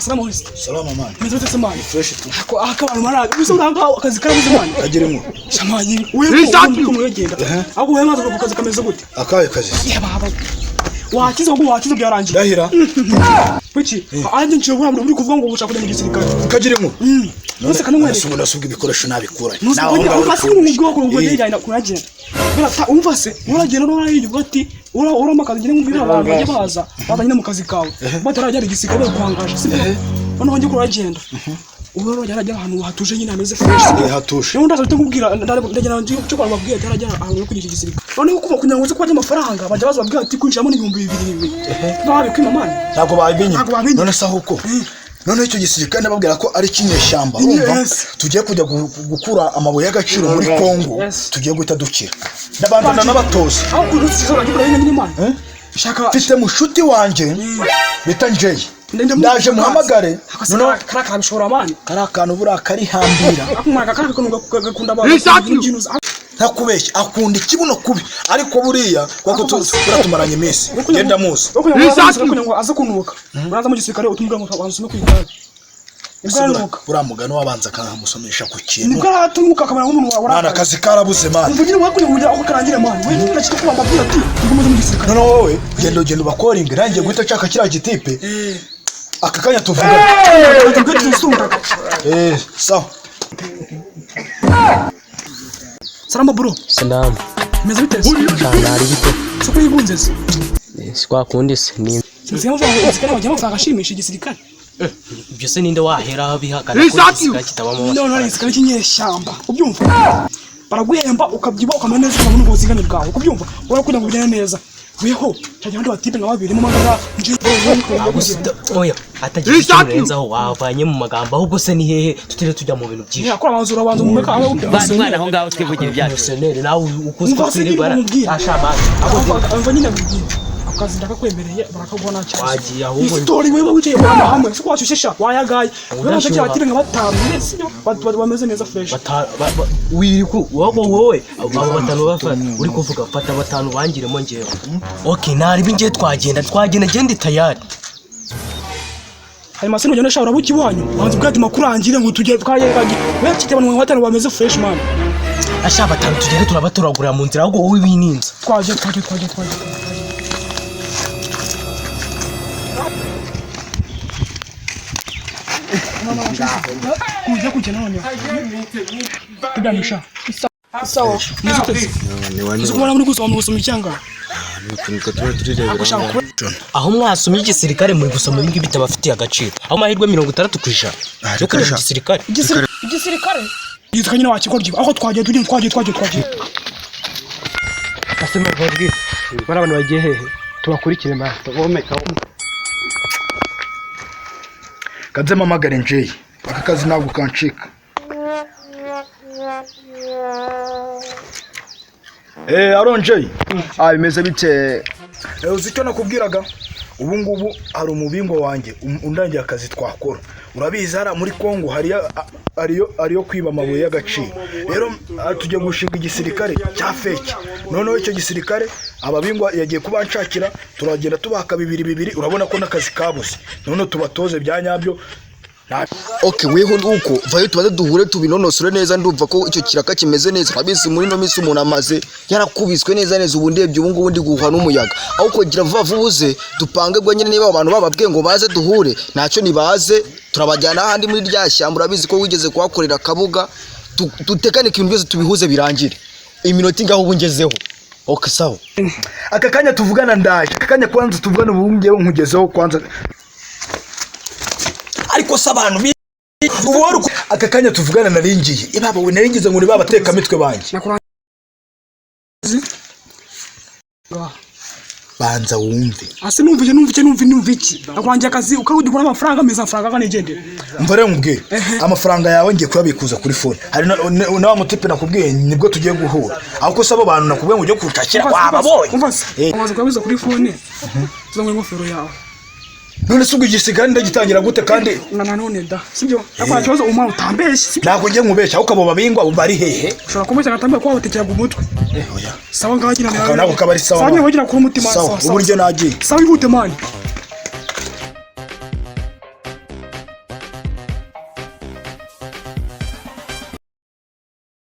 Salama man. Meze samani. Fresh tu. Ako akabantu maraga. Biso ndanga akazi karabuze mani. Kagirimo. Samani. Wewe umugenda. Ako wewe maze kukazi kameze gute? Akaye kazi. Ya baba. Wakize byarangiye. Dahira. Kuki? Anje ngiye kubura muri kuvuga ngo gushaka kujya mu gisirikare. Kagirimo. Nose kanamwe. Nasubwa ibikoresho nabikura. Nawe ufase n'umugwa ko ngo yajyana kuragenda. Bera umvase uragenda no yirwa ati uramakazi ngene mu abantu bajye baza bazanye mu kazi kawe. Batarajya igisirikare kwangaje sibyo. Bano wanjye kuragenda. Uwo yarajya ahantu hatuje nyine ameze fresh. Hatuje. Niyo ndaza tukubwira ndagera nje cyo kwa babwiye yarajya ahantu yo kugira igisirikare. Noneho kuva kugira ngo kwajya amafaranga bajya bazabwira ati kwinjiramo n'ibihumbi 2000. Babe kwimamana. Ntago babimenye. None saho uko. None icyo gisirikare nababwira ko ari kinyeshyamba urumva tugiye kujya gukura amabuye y'agaciro muri Kongo tugiye guhita dukira n'abandana n'abatozi aho kurutsizo bagikora nyine n'Imana shaka mfite mushuti wanje bita Njeye ndaje muhamagare none karaka bishora amani karakantu bura kari hambira akumaka karaka gakunda abantu ntakubeshya akunda ikibuno kubi ariko buriya kwako turatumaranye iminsi genda muzi ngo aza kunuka uraza mu gisirikare utumubwira ngo abanzume kwigana ubwanuka uramugano wabanza akamusomesha ku kintu nibwo aratumuka akabana nk'umuntu wawe mana akazi karabuze mana mvugire wakuri kujya aho karangire mana wewe ndakika kuba mbabwira ati ngumuze mu gisirikare none wowe genda ubakoringa rangiye guhita cyaka kira gitipe akakanya tuvuga sawa Salama bro. Salama. Meze biteze. Nari bite. Soko yigunzeze. Sikwa kundi se ni. Sinzi ngo igisirikare bajya bafaka shimisha igisirikare. Ibyo se ninde wahera bihakana ko igisirikare kitabamo. No igisirikare kinyeshyamba. Ubyumva? Baraguhemba ukabyiba ukamenya neza umuntu ngo zingane bwawe. Ubyumva? Ora kugira ngo bijyane neza. Weho cyane abandi batipe nka babiri mu magara nje oya atagiye kurenzaho wavanye mu magambo ahubwo se ni hehe tutire tujya mu bintu byinshi yakora abanzura abanza mu meka aho mwana aho ngaho twivugira ibyacu senere nawe ukuzwa kwiribara ashabana abo nyine akazi ndakakwemereye barakagona cyane wagiye ahubwo story wewe wicaye kwa hamwe siko washishesha wayagaye wewe nje batipe nka batanu sibyo bameze neza fresh wiriku wowe abo batanu bafata uri kuvuga fata batanu bangiremo ngewe okay nari bingiye twagenda gende tayari hari masino ugenda shawura buki wanyu banze bwati makurangire ngo tujye twayegagi wewe kite abantu batanu bameze fresh man ashaba batanu tugere turabatoragura mu nzira ahubwo wowe wininza twaje kujya kugena none tuganisha sawa nizukubona muri gusoma icyanga aho mwasomye igisirikare muri gusoma ibingi bitabafitiye agaciro aho mahirwe 60% yo kujya mu gisirikare yitwa nyine wakikorye aho twagiye asema bari abantu bagiye hehe tubakurikire ma bomeka Kadze mamagare Njeye akazi ntabwo kancika aronjeye bimeze bite uzi icyo nakubwiraga ubu ngubu hari umubingo wanjye undangiye akazi twakora urabizi hari muri Kongo hariyo kwiba amabuye y'agaciro rero tujye gushinga igisirikare cya feke noneho icyo gisirikare ababingwa yagiye kubanshakira turagenda tubaka bibiri urabona ko n'akazi kabuze noneho tubatoze bya nyabyo Okay, weho uko vayo tubaze duhure tubinonosore neza ndumva ko icyo kiraka kimeze neza kabisi muri no misi umuntu amaze yarakubiswe neza ubu ndebye ubu ngubu ndi guhwa n'umuyaga aho ko gira vuze dupange gwa nyine niba abantu bababwiye ngo baze duhure ntacyo nibaze turabajyana ahandi muri rya shyamba urabizi ko wigeze kuhakorera kabuga tutekanike ibintu byose tubihuze birangire iminota ingaho ubungezeho okay sawa akakanya tuvugana ndaje akakanya kwanza tuvugana ubu ngewe nkugezeho kwanza ariko sabantu uboro akakanya tuvugana naringiye ibaba we naringize ngo ni babateka mitwe banje banza wumve ase numve iki akwanje akazi ukawudikora amafaranga meza amafaranga kanegende mvare nkubwiye amafaranga yawe ngiye kuyabikuza kuri phone hari na wa mutipe nakubwiye nibwo tugiye guhura ahubwo sabo bantu nakubwiye ngo ujye kutakira wababonye umaze kubiza kuri phone tuzamwe ingofero yawe none sugu igisigara ndagitangira gute kandi none da sibyo akwa kibazo umwana utambeshye nako ngiye nkubeshya uko abo babingwa bari hehe ushobora kumubeshya gatambe kwa batekera ku mutwe oya sawa ngagira nako kabari sawa sawa ngiye kugira ku mutima sawa uburyo nagiye sawa ihute mani